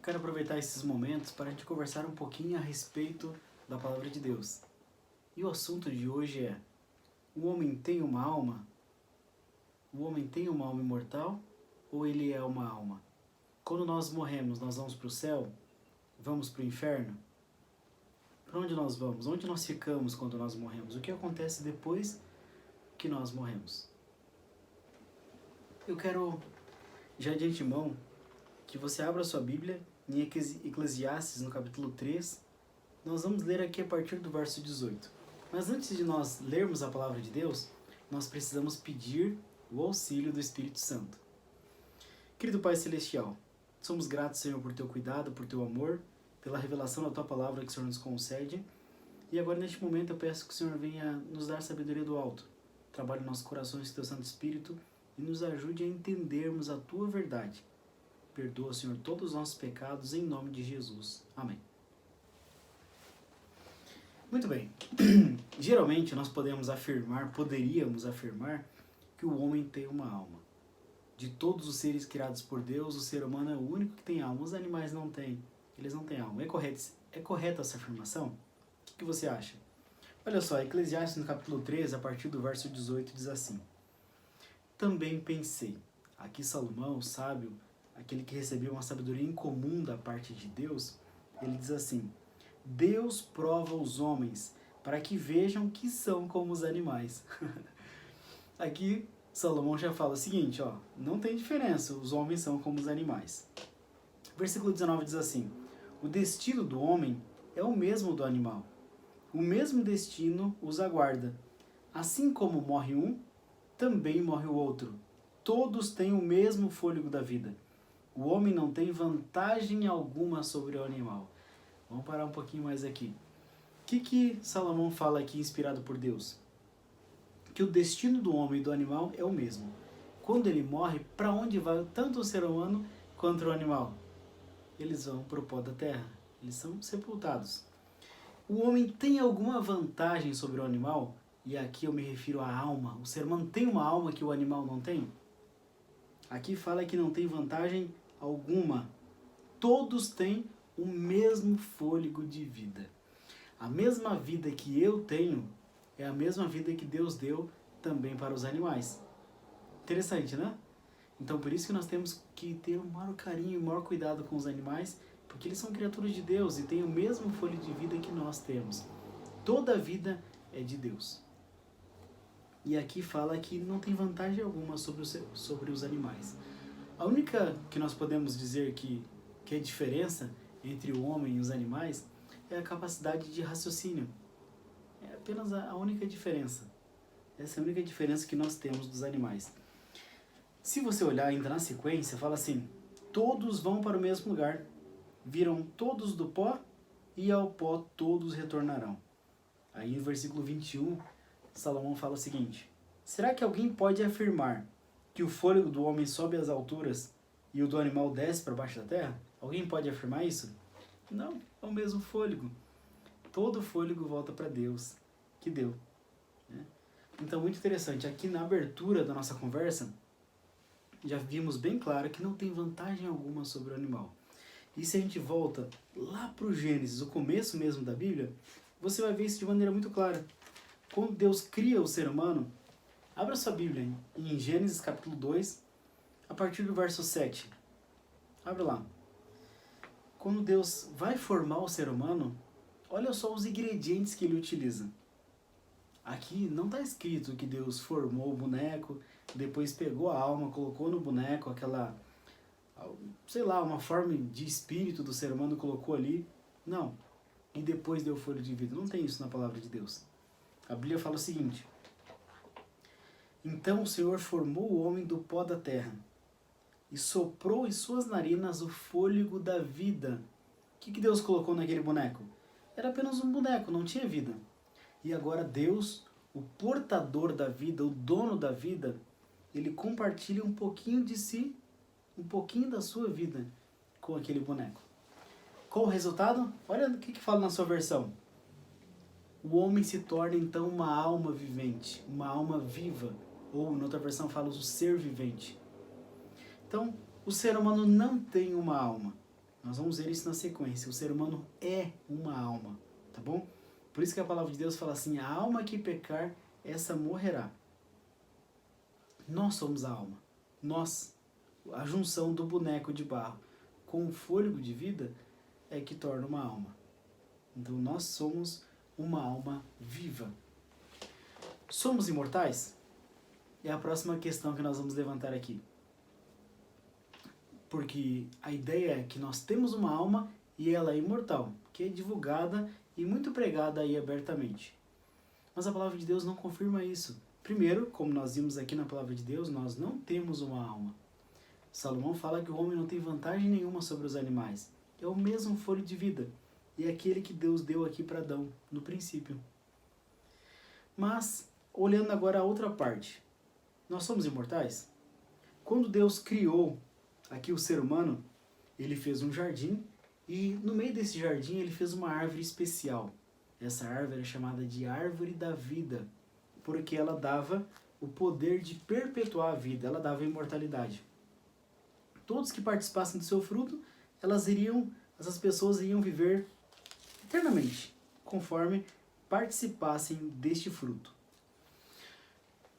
Quero aproveitar esses momentos para a gente conversar um pouquinho a respeito da Palavra de Deus. E o assunto de hoje é: o homem tem uma alma? O homem tem uma alma imortal ou ele é uma alma? Quando nós morremos, nós vamos para o céu? Vamos para o inferno? Para onde nós vamos? Onde nós ficamos quando nós morremos? O que acontece depois que nós morremos? Eu quero, já de antemão, que você abra a sua Bíblia em Eclesiastes, no capítulo 3. Nós vamos ler aqui a partir do verso 18. Mas antes de nós lermos a palavra de Deus, nós precisamos pedir o auxílio do Espírito Santo. Querido Pai Celestial, somos gratos, Senhor, por teu cuidado, por teu amor, pela revelação da tua palavra que o Senhor nos concede. E agora, neste momento, eu peço que o Senhor venha nos dar sabedoria do alto. Trabalhe em nossos corações com teu Santo Espírito e nos ajude a entendermos a tua verdade. Perdoa, Senhor, todos os nossos pecados, em nome de Jesus. Amém. Muito bem. Geralmente nós poderíamos afirmar que o homem tem uma alma. De todos os seres criados por Deus, o ser humano é o único que tem alma. Os animais não têm. Eles não têm alma. É correta essa afirmação? O que você acha? Olha só, Eclesiastes no capítulo 13, a partir do verso 18, diz assim: Também pensei. Aqui Salomão, sábio, aquele que recebeu uma sabedoria incomum da parte de Deus, ele diz assim: Deus prova os homens para que vejam que são como os animais. Aqui Salomão já fala o seguinte, não tem diferença, os homens são como os animais. Versículo 19 diz assim: O destino do homem é o mesmo do animal. O mesmo destino os aguarda. Assim como morre um, também morre o outro. Todos têm o mesmo fôlego da vida. O homem não tem vantagem alguma sobre o animal. Vamos parar um pouquinho mais aqui. O que Salomão fala aqui, inspirado por Deus? Que o destino do homem e do animal é o mesmo. Quando ele morre, para onde vai tanto o ser humano quanto o animal? Eles vão para o pó da terra. Eles são sepultados. O homem tem alguma vantagem sobre o animal? E aqui eu me refiro à alma. O ser humano tem uma alma que o animal não tem? Aqui fala que não tem vantagem alguma. Todos têm o mesmo fôlego de vida. A mesma vida que eu tenho é a mesma vida que Deus deu também para os animais. Interessante, né? Então por isso que nós temos que ter o maior carinho e o maior cuidado com os animais, porque eles são criaturas de Deus e têm o mesmo fôlego de vida que nós temos. Toda a vida é de Deus. E aqui fala que não tem vantagem alguma sobre os animais. A única que nós podemos dizer que é diferença entre o homem e os animais é a capacidade de raciocínio. É apenas a única diferença. Essa é a única diferença que nós temos dos animais. Se você olhar ainda na sequência, fala assim: todos vão para o mesmo lugar, viram todos do pó e ao pó todos retornarão. Aí no versículo 21, Salomão fala o seguinte: será que alguém pode afirmar que o fôlego do homem sobe às alturas e o do animal desce para baixo da terra? Alguém pode afirmar isso? Não, é o mesmo fôlego. Todo fôlego volta para Deus, que deu. Então, muito interessante. Aqui na abertura da nossa conversa, já vimos bem claro que não tem vantagem alguma sobre o animal. E se a gente volta lá para o Gênesis, o começo mesmo da Bíblia, você vai ver isso de maneira muito clara. Quando Deus cria o ser humano, abra sua Bíblia em Gênesis capítulo 2, a partir do verso 7. Abra lá. Quando Deus vai formar o ser humano, olha só os ingredientes que ele utiliza. Aqui não está escrito que Deus formou o boneco, depois pegou a alma, colocou no boneco aquela, uma forma de espírito do ser humano, colocou ali. Não. E depois deu fôlego de vida. Não tem isso na palavra de Deus. A Bíblia fala o seguinte: Então o Senhor formou o homem do pó da terra e soprou em suas narinas o fôlego da vida. O que Deus colocou naquele boneco? Era apenas um boneco, não tinha vida. E agora Deus, o portador da vida, o dono da vida, ele compartilha um pouquinho de si, um pouquinho da sua vida com aquele boneco. Qual o resultado? Olha o que fala na sua versão. O homem se torna então uma alma vivente, uma alma viva, ou, na outra versão, fala o ser vivente. Então, o ser humano não tem uma alma, Nós vamos ver isso na sequência. O ser humano é uma alma, tá bom? Por isso que a palavra de Deus fala assim, a alma que pecar, essa morrerá. Nós somos a alma. Nós, a junção do boneco de barro com o fôlego de vida é que torna uma alma. Então nós somos uma alma viva. Somos imortais? É a próxima questão que nós vamos levantar aqui. Porque a ideia é que nós temos uma alma e ela é imortal, que é divulgada e muito pregada aí abertamente. Mas a palavra de Deus não confirma isso. Primeiro, como nós vimos aqui na palavra de Deus, nós não temos uma alma. Salomão fala que o homem não tem vantagem nenhuma sobre os animais. É o mesmo fôlego de vida. E é aquele que Deus deu aqui para Adão, no princípio. Mas, olhando agora a outra parte, nós somos imortais? Quando Deus criou aqui o ser humano, ele fez um jardim e no meio desse jardim ele fez uma árvore especial. Essa árvore é chamada de árvore da vida, porque ela dava o poder de perpetuar a vida, ela dava a imortalidade. Todos que participassem do seu fruto, essas pessoas iriam viver eternamente, conforme participassem deste fruto.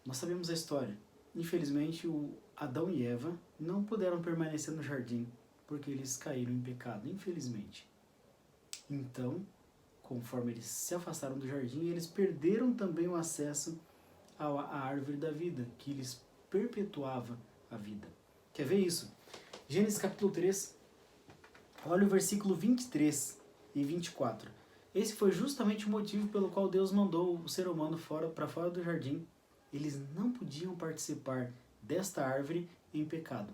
Nós sabemos a história. Infelizmente, o Adão e Eva não puderam permanecer no jardim, porque eles caíram em pecado, infelizmente. Então, conforme eles se afastaram do jardim, eles perderam também o acesso à árvore da vida, que lhes perpetuava a vida. Quer ver isso? Gênesis capítulo 3, olha o versículo 23 e 24. Esse foi justamente o motivo pelo qual Deus mandou o ser humano para fora do jardim. Eles não podiam participar desta árvore em pecado.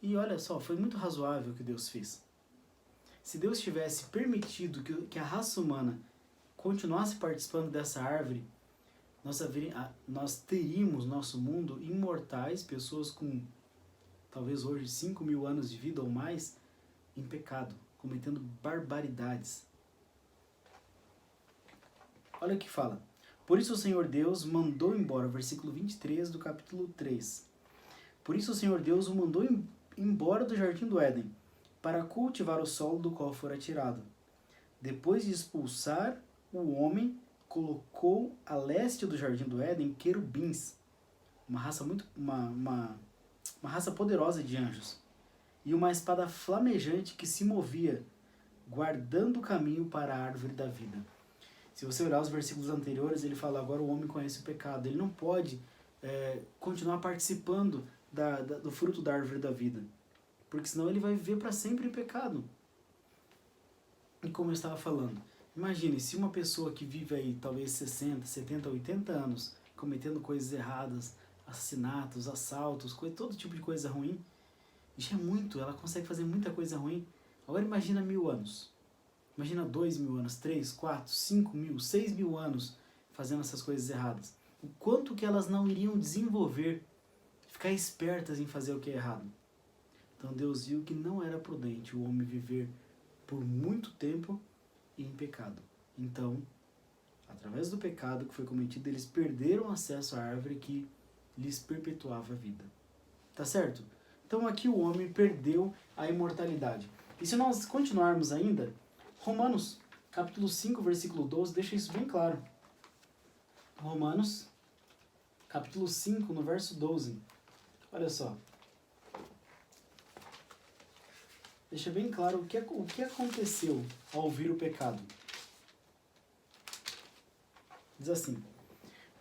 E olha só, foi muito razoável o que Deus fez. Se Deus tivesse permitido que a raça humana continuasse participando dessa árvore, nós teríamos nosso mundo imortais, pessoas com talvez hoje 5.000 anos de vida ou mais, em pecado, cometendo barbaridades. Olha o que fala. Por isso o Senhor Deus mandou embora, versículo 23 do capítulo 3. Por isso o Senhor Deus o mandou embora do jardim do Éden, para cultivar o solo do qual fora tirado. Depois de expulsar o homem, colocou a leste do jardim do Éden querubins, uma raça poderosa de anjos, e uma espada flamejante que se movia, guardando o caminho para a árvore da vida. Se você olhar os versículos anteriores, ele fala, agora o homem conhece o pecado. Ele não pode continuar participando do fruto da árvore da vida, porque senão ele vai viver para sempre em pecado. E como eu estava falando, imagine se uma pessoa que vive aí talvez 60, 70, 80 anos, cometendo coisas erradas, assassinatos, assaltos, todo tipo de coisa ruim, já é muito, ela consegue fazer muita coisa ruim. Agora imagina 1.000 anos. Imagina 2.000 anos, 3, 4, 5.000, 6.000 anos fazendo essas coisas erradas. O quanto que elas não iriam desenvolver, ficar espertas em fazer o que é errado. Então Deus viu que não era prudente o homem viver por muito tempo em pecado. Então, através do pecado que foi cometido, eles perderam acesso à árvore que lhes perpetuava a vida. Tá certo? Então aqui o homem perdeu a imortalidade. E se nós continuarmos ainda, Romanos, capítulo 5, versículo 12, deixa isso bem claro. Romanos, capítulo 5, no verso 12. Olha só. Deixa bem claro o que aconteceu ao ouvir o pecado. Diz assim: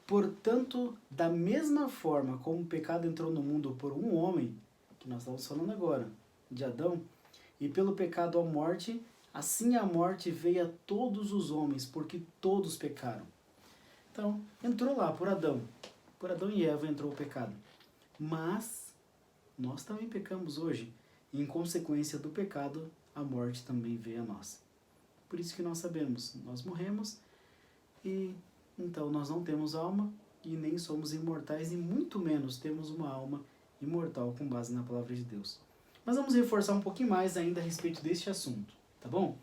portanto, da mesma forma como o pecado entrou no mundo por um homem, que nós estamos falando agora, de Adão, e pelo pecado a morte, assim a morte veio a todos os homens, porque todos pecaram. Então, entrou lá por Adão e Eva entrou o pecado. Mas, nós também pecamos hoje. E, em consequência do pecado, a morte também veio a nós. Por isso que nós sabemos, nós morremos e então nós não temos alma e nem somos imortais e muito menos temos uma alma imortal com base na palavra de Deus. Mas vamos reforçar um pouquinho mais ainda a respeito deste assunto, tá bom?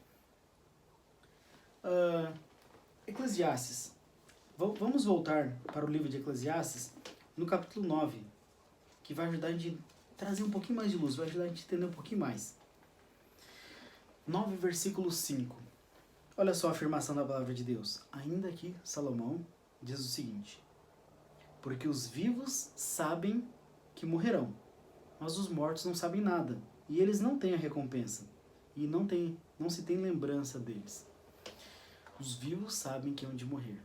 Eclesiastes. Vamos voltar para o livro de Eclesiastes no capítulo 9, que vai ajudar a gente a trazer um pouquinho mais de luz, vai ajudar a gente a entender um pouquinho mais. 9, versículo 5. Olha só a afirmação da palavra de Deus. Ainda que Salomão diz o seguinte: porque os vivos sabem que morrerão, mas os mortos não sabem nada, e eles não têm a recompensa, e não se tem lembrança deles. Os vivos sabem que hão de morrer.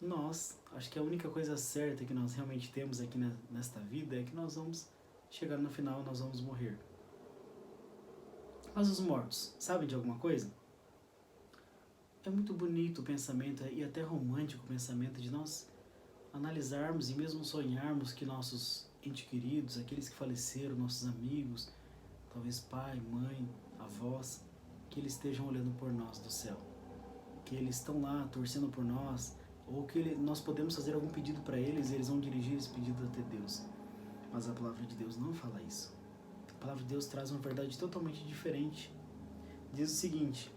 Nós, acho que a única coisa certa que nós realmente temos aqui nesta vida é que nós vamos chegar no final, nós vamos morrer. Mas os mortos, sabem de alguma coisa? É muito bonito o pensamento e até romântico o pensamento de nós analisarmos e mesmo sonharmos que nossos entes queridos, aqueles que faleceram, nossos amigos, talvez pai, mãe, avós, que eles estejam olhando por nós do céu, que eles estão lá torcendo por nós, ou que nós podemos fazer algum pedido para eles e eles vão dirigir esse pedido até Deus. Mas a palavra de Deus não fala isso. A palavra de Deus traz uma verdade totalmente diferente. Diz o seguinte: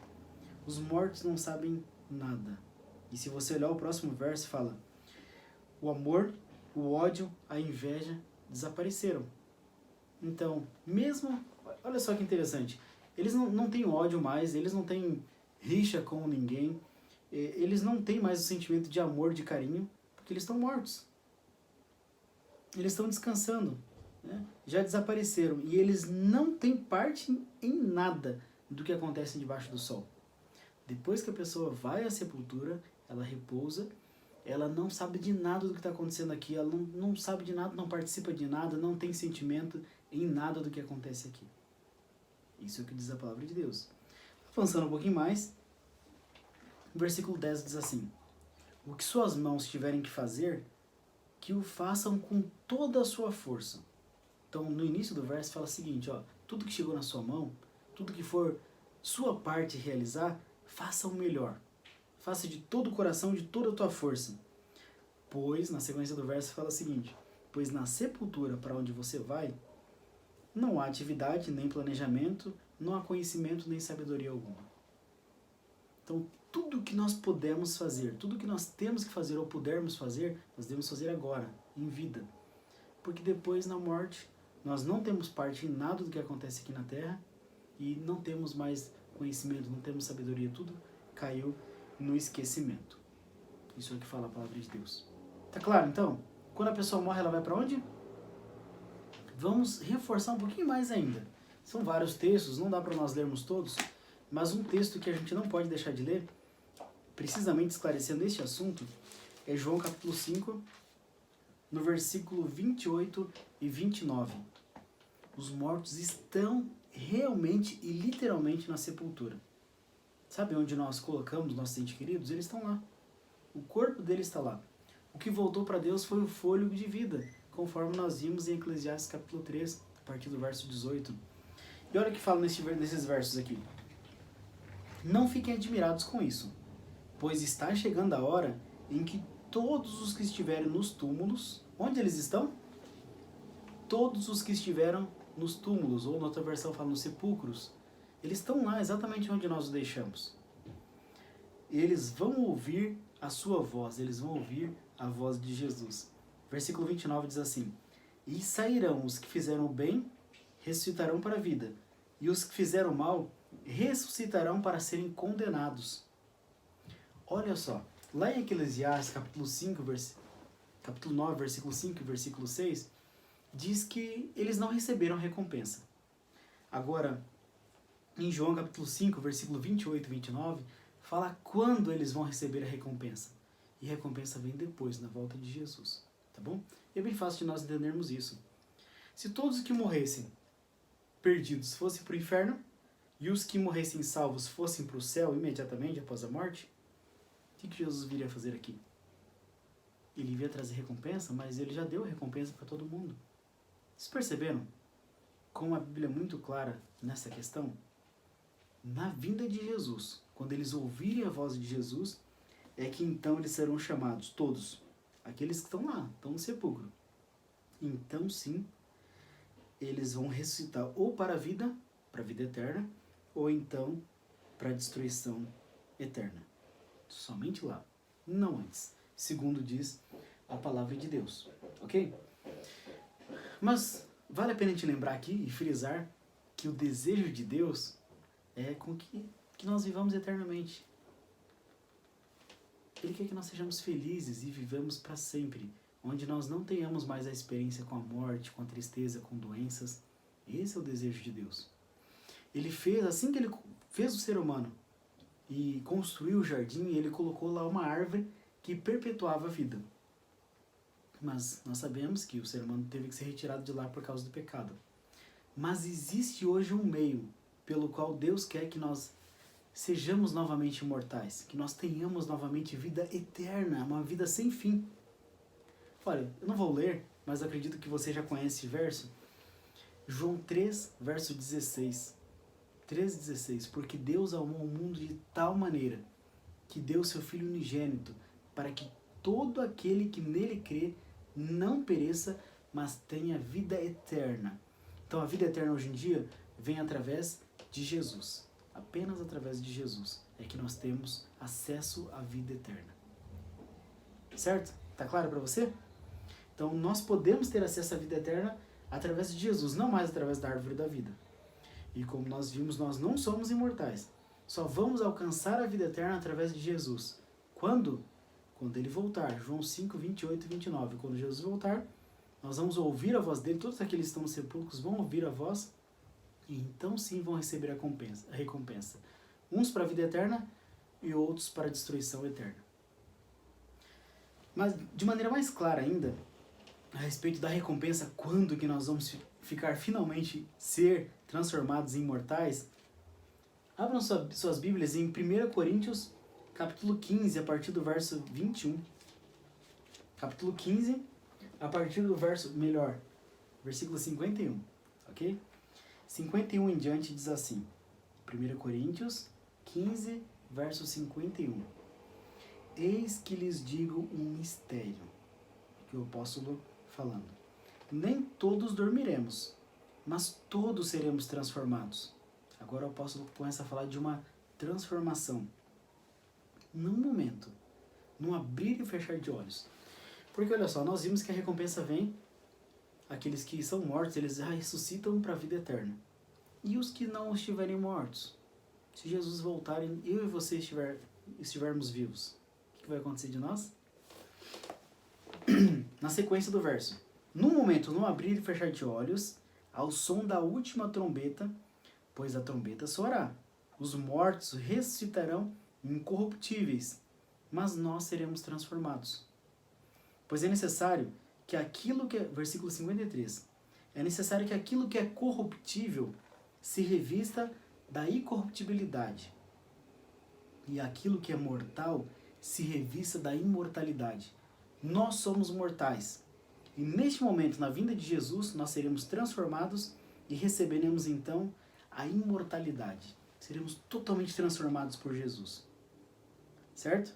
os mortos não sabem nada. E se você olhar o próximo verso, fala: o amor, o ódio, a inveja desapareceram. Então, mesmo... Olha só que interessante. Eles não têm ódio mais, eles não têm rixa com ninguém, eles não têm mais o sentimento de amor, de carinho, porque eles estão mortos. Eles estão descansando, né? Já desapareceram. E eles não têm parte em nada do que acontece debaixo do sol. Depois que a pessoa vai à sepultura, ela repousa, ela não sabe de nada do que está acontecendo aqui, ela não sabe de nada, não participa de nada, não tem sentimento em nada do que acontece aqui. Isso é o que diz a palavra de Deus. Avançando um pouquinho mais, o versículo 10 diz assim: o que suas mãos tiverem que fazer, que o façam com toda a sua força. Então, no início do verso fala o seguinte, ó: tudo que chegou na sua mão, tudo que for sua parte realizar, faça o melhor. Faça de todo o coração, de toda a tua força. Pois, na sequência do verso fala o seguinte: pois na sepultura para onde você vai, não há atividade, nem planejamento, não há conhecimento, nem sabedoria alguma. Então, tudo que nós podemos fazer, tudo que nós temos que fazer ou pudermos fazer, nós devemos fazer agora, em vida. Porque depois, na morte, nós não temos parte em nada do que acontece aqui na Terra e não temos mais conhecimento, não temos sabedoria, tudo caiu no esquecimento. Isso é o que fala a palavra de Deus. Tá claro, então? Quando a pessoa morre, ela vai para onde? Vamos reforçar um pouquinho mais ainda. São vários textos, não dá para nós lermos todos, mas um texto que a gente não pode deixar de ler, precisamente esclarecendo este assunto, é João capítulo 5, no versículo 28 e 29. Os mortos estão realmente e literalmente na sepultura. Sabe onde nós colocamos nossos entes queridos? Eles estão lá. O corpo deles está lá. O que voltou para Deus foi o fôlego de vida, conforme nós vimos em Eclesiastes capítulo 3, a partir do verso 18. E olha o que fala nesses versos aqui. Não fiquem admirados com isso, pois está chegando a hora em que todos os que estiverem nos túmulos... Onde eles estão? Todos os que estiveram nos túmulos, ou na outra versão fala nos sepulcros, eles estão lá exatamente onde nós os deixamos. Eles vão ouvir a sua voz, eles vão ouvir a voz de Jesus. Versículo 29 diz assim: e sairão os que fizeram o bem, ressuscitarão para a vida, e os que fizeram o mal, ressuscitarão para serem condenados. Olha só, lá em Eclesiastes capítulo 5, capítulo 9, versículo 5 e versículo 6, diz que eles não receberam recompensa. Agora, em João capítulo 5, versículo 28 e 29, fala quando eles vão receber a recompensa. E a recompensa vem depois, na volta de Jesus. Tá bom? É bem fácil de nós entendermos isso. Se todos os que morressem perdidos fossem para o inferno, e os que morressem salvos fossem para o céu imediatamente após a morte, o que Jesus viria a fazer aqui? Ele iria trazer recompensa, mas ele já deu recompensa para todo mundo. Vocês perceberam como a Bíblia é muito clara nessa questão? Na vinda de Jesus, quando eles ouvirem a voz de Jesus, é que então eles serão chamados, todos, aqueles que estão lá, estão no sepulcro. Então sim, eles vão ressuscitar ou para a vida eterna, ou então para a destruição eterna. Somente lá, não antes, segundo diz a palavra de Deus, ok? Mas vale a pena te lembrar aqui e frisar que o desejo de Deus é é com que nós vivamos eternamente. Ele quer que nós sejamos felizes e vivamos para sempre, onde nós não tenhamos mais a experiência com a morte, com a tristeza, com doenças. Esse é o desejo de Deus. Ele fez, assim que ele fez o ser humano e construiu o jardim, ele colocou lá uma árvore que perpetuava a vida. Mas nós sabemos que o ser humano teve que ser retirado de lá por causa do pecado. Mas existe hoje um meio pelo qual Deus quer que nós sejamos novamente imortais, que nós tenhamos novamente vida eterna, uma vida sem fim. Olha, eu não vou ler, mas acredito que você já conhece esse verso. João 3, verso 16. 3,16. Porque Deus amou o mundo de tal maneira que deu seu Filho unigênito, para que todo aquele que nele crê não pereça, mas tenha vida eterna. Então a vida eterna hoje em dia vem através de Jesus. Apenas através de Jesus é que nós temos acesso à vida eterna. Certo? Tá claro para você? Então nós podemos ter acesso à vida eterna através de Jesus, não mais através da árvore da vida. E como nós vimos, nós não somos imortais. Só vamos alcançar a vida eterna através de Jesus. Quando? Quando ele voltar. João 5, 28 e 29. Quando Jesus voltar, nós vamos ouvir a voz dele. Todos aqueles que estão nos sepulcros vão ouvir a voz. E então sim vão receber a recompensa. Uns para a vida eterna e outros para a destruição eterna. Mas de maneira mais clara ainda, a respeito da recompensa, quando que nós vamos ficar finalmente ser transformados em imortais, abram suas Bíblias em 1 Coríntios, capítulo 15, a partir do verso 21. Capítulo 15, a partir do versículo 51, ok? 51 em diante diz assim, 1 Coríntios 15, verso 51. Eis que lhes digo um mistério, que o apóstolo falando. Nem todos dormiremos, mas todos seremos transformados. Agora o apóstolo começa a falar de uma transformação. Num momento, num abrir e fechar de olhos. Porque olha só, nós vimos que a recompensa vem, aqueles que são mortos, eles ressuscitam para a vida eterna. E os que não estiverem mortos? Se Jesus voltar e eu e você estivermos vivos, o que vai acontecer de nós? Na sequência do verso. No momento, no abrir e fechar de olhos, ao som da última trombeta, pois a trombeta soará. Os mortos ressuscitarão incorruptíveis, mas nós seremos transformados. Pois é necessário que aquilo que é, versículo 53, é necessário que aquilo que é corruptível se revista da incorruptibilidade, e aquilo que é mortal se revista da imortalidade. Nós somos mortais, e neste momento, na vinda de Jesus, nós seremos transformados e receberemos então a imortalidade. Seremos totalmente transformados por Jesus. Certo?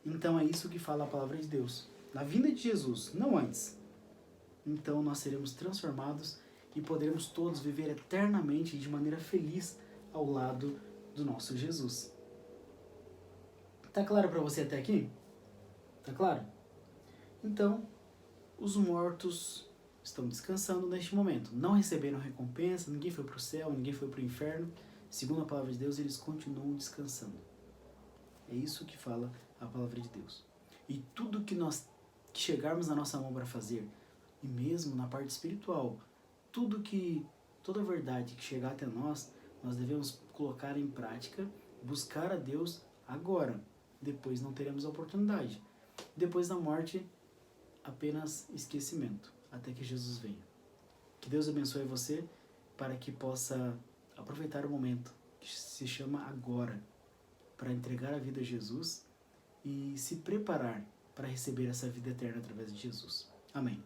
Então é isso que fala a palavra de Deus. Na vinda de Jesus, não antes. Então nós seremos transformados e poderemos todos viver eternamente de maneira feliz ao lado do nosso Jesus. Tá claro para você até aqui? Tá claro? Então, os mortos estão descansando neste momento. Não receberam recompensa, ninguém foi para o céu, ninguém foi para o inferno. Segundo a palavra de Deus, eles continuam descansando. É isso que fala a palavra de Deus. E tudo que nós chegarmos na nossa mão para fazer, e mesmo na parte espiritual, toda a verdade que chegar até nós, nós devemos colocar em prática, buscar a Deus agora. Depois não teremos a oportunidade. Depois da morte, apenas esquecimento, até que Jesus venha. Que Deus abençoe você para que possa aproveitar o momento que se chama agora, para entregar a vida a Jesus e se preparar para receber essa vida eterna através de Jesus. Amém.